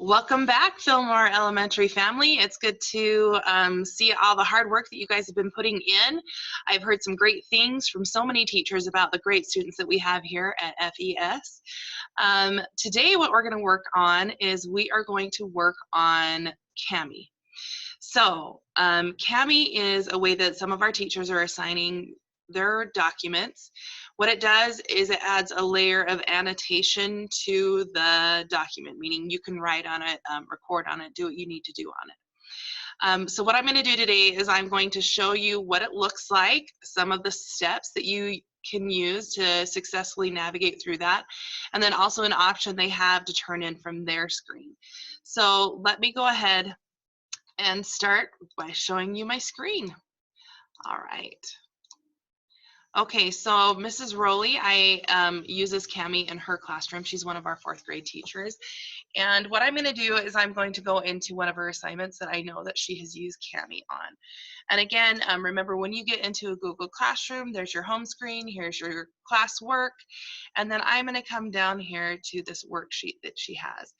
Welcome back, Fillmore Elementary family. It's good to see all the hard work that you guys have been putting in. I've heard some great things from so many teachers about the great students that we have here at FES. Today, what we're going to work on is we are going to work on Kami. So Kami is a way that some of our teachers are assigning their documents. What it does is it adds a layer of annotation to the document, meaning you can write on it, record on it, do what you need to do on it. So what I'm going to do today is I'm going to show you what it looks like, some of the steps that you can use to successfully navigate through that, and then also an option they have to turn in from their screen. So let me go ahead and start by showing you my screen. All right. Okay, so Mrs. Rowley, uses Kami in her classroom. She's one of our 4th grade teachers. And what I'm going to do is I'm going to go into one of her assignments that I know that she has used Kami on. And again, remember when you get into a Google Classroom, there's your home screen, here's your classwork, and then I'm going to come down here to this worksheet that she has.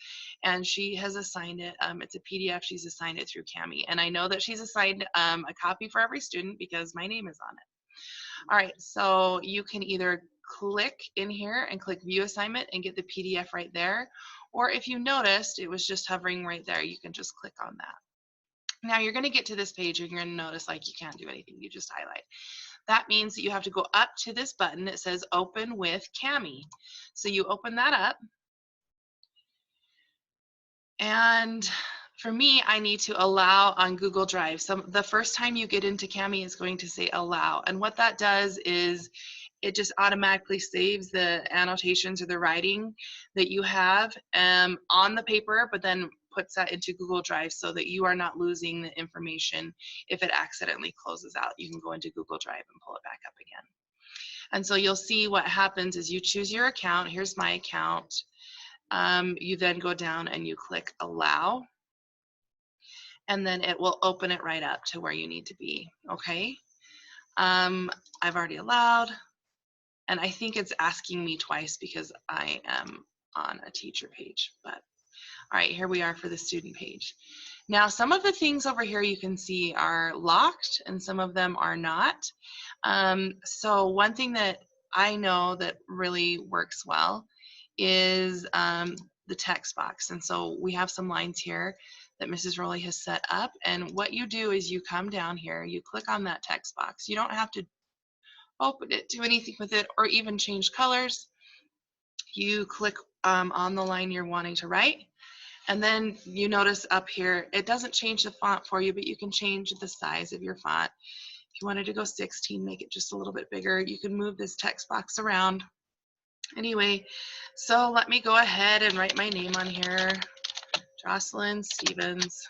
And she has assigned it, it's a PDF, she's assigned it through Kami. And I know that she's assigned a copy for every student because my name is on it. All right, so you can either click in here and click View Assignment and get the PDF right there, or if you noticed, it was just hovering right there, you can just click on that. Now you're going to get to this page and you're going to notice like you can't do anything, you just highlight. That means that you have to go up to this button that says Open with Kami. So you open that up, and for me, I need to allow on Google Drive. So the first time you get into Kami is going to say allow. And what that does is it just automatically saves the annotations or the writing that you have on the paper, but then puts that into Google Drive so that you are not losing the information if it accidentally closes out. You can go into Google Drive and pull it back up again. And so you'll see what happens is you choose your account. Here's my account. You then go down and you click allow, and then it will open it right up to where you need to be, okay? I've already allowed, and I think it's asking me twice because I am on a teacher page, but all right, here we are for the student page. Now, some of the things over here you can see are locked and some of them are not. So one thing that I know that really works well is the text box. And so we have some lines here that Mrs. Rowley has set up. And what you do is you come down here, you click on that text box. You don't have to open it, do anything with it, or even change colors. You click on the line you're wanting to write. And then you notice up here, it doesn't change the font for you, but you can change the size of your font. If you wanted to go 16, make it just a little bit bigger. You can move this text box around. Anyway, so let me go ahead and write my name on here, Jocelyn Stevens.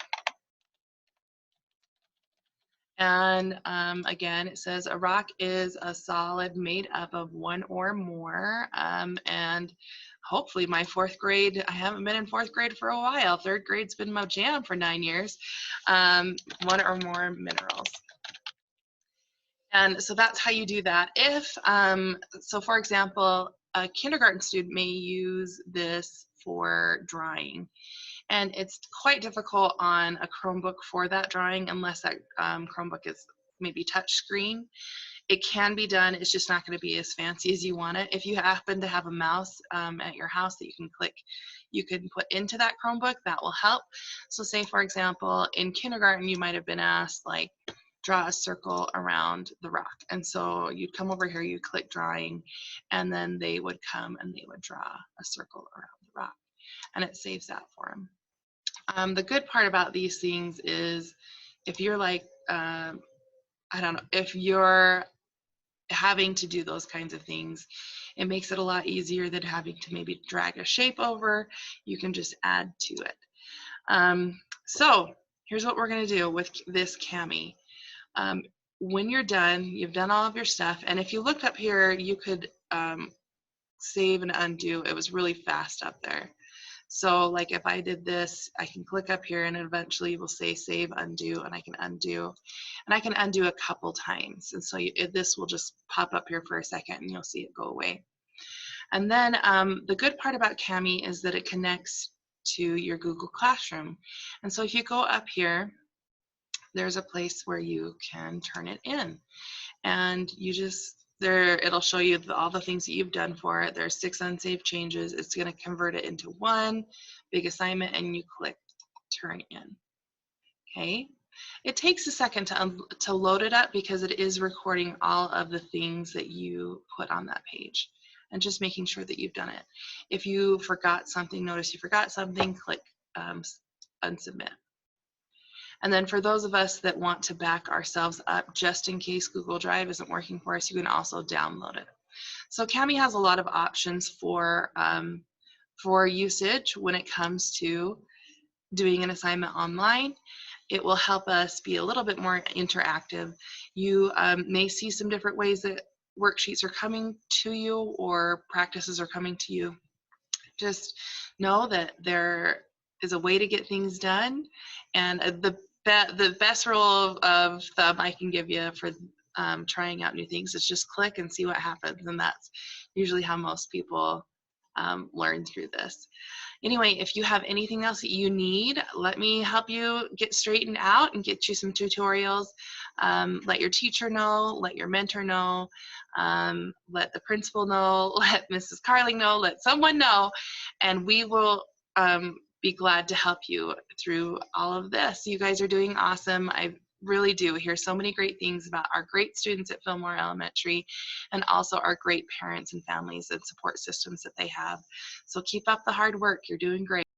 And again, it says a rock is a solid made up of one or more. And hopefully my 4th grade, I haven't been in 4th grade for a while. 3rd grade's been my jam for 9 years. One or more minerals. And so that's how you do that. If, so for example, a kindergarten student may use this for drawing. And it's quite difficult on a Chromebook for that drawing unless that Chromebook is maybe touch screen. It can be done, it's just not going to be as fancy as you want it. If you happen to have a mouse at your house that you can click, you can put into that Chromebook, that will help. So say for example, in kindergarten you might have been asked like, draw a circle around the rock. And so you'd come over here, you click drawing, and then they would come and they would draw a circle around the rock. And it saves that for them. The good part about these things is if you're like, I don't know, if you're having to do those kinds of things, it makes it a lot easier than having to maybe drag a shape over. You can just add to it. So here's what we're going to do with this Kami. When you're done, you've done all of your stuff, and if you looked up here, you could save and undo. It was really fast up there. So like if I did this, I can click up here and eventually will say save, undo, and I can undo. And I can undo a couple times. And so this will just pop up here for a second and you'll see it go away. And then the good part about Kami is that it connects to your Google Classroom. And so if you go up here, there's a place where you can turn it in. And you just, there, it'll show you all the things that you've done for it. There's 6 unsaved changes. It's going to convert it into one big assignment, and you click turn in. Okay. It takes a second to load it up because it is recording all of the things that you put on that page and just making sure that you've done it. If you forgot something, notice you forgot something, click unsubmit. And then for those of us that want to back ourselves up just in case Google Drive isn't working for us, you can also download it. So Kami has a lot of options for usage when it comes to doing an assignment online. It will help us be a little bit more interactive. You may see some different ways that worksheets are coming to you or practices are coming to you. Just know that there is a way to get things done, and the best rule of thumb I can give you for trying out new things is just click and see what happens, and that's usually how most people learn through this. Anyway, if you have anything else that you need, let me help you get straightened out and get you some tutorials. Let your teacher know, let your mentor know, let the principal know, let Mrs. Carling know, let someone know, and we will be glad to help you through all of this. You guys are doing awesome. I really do hear so many great things about our great students at Fillmore Elementary, and also our great parents and families and support systems that they have. So keep up the hard work. You're doing great.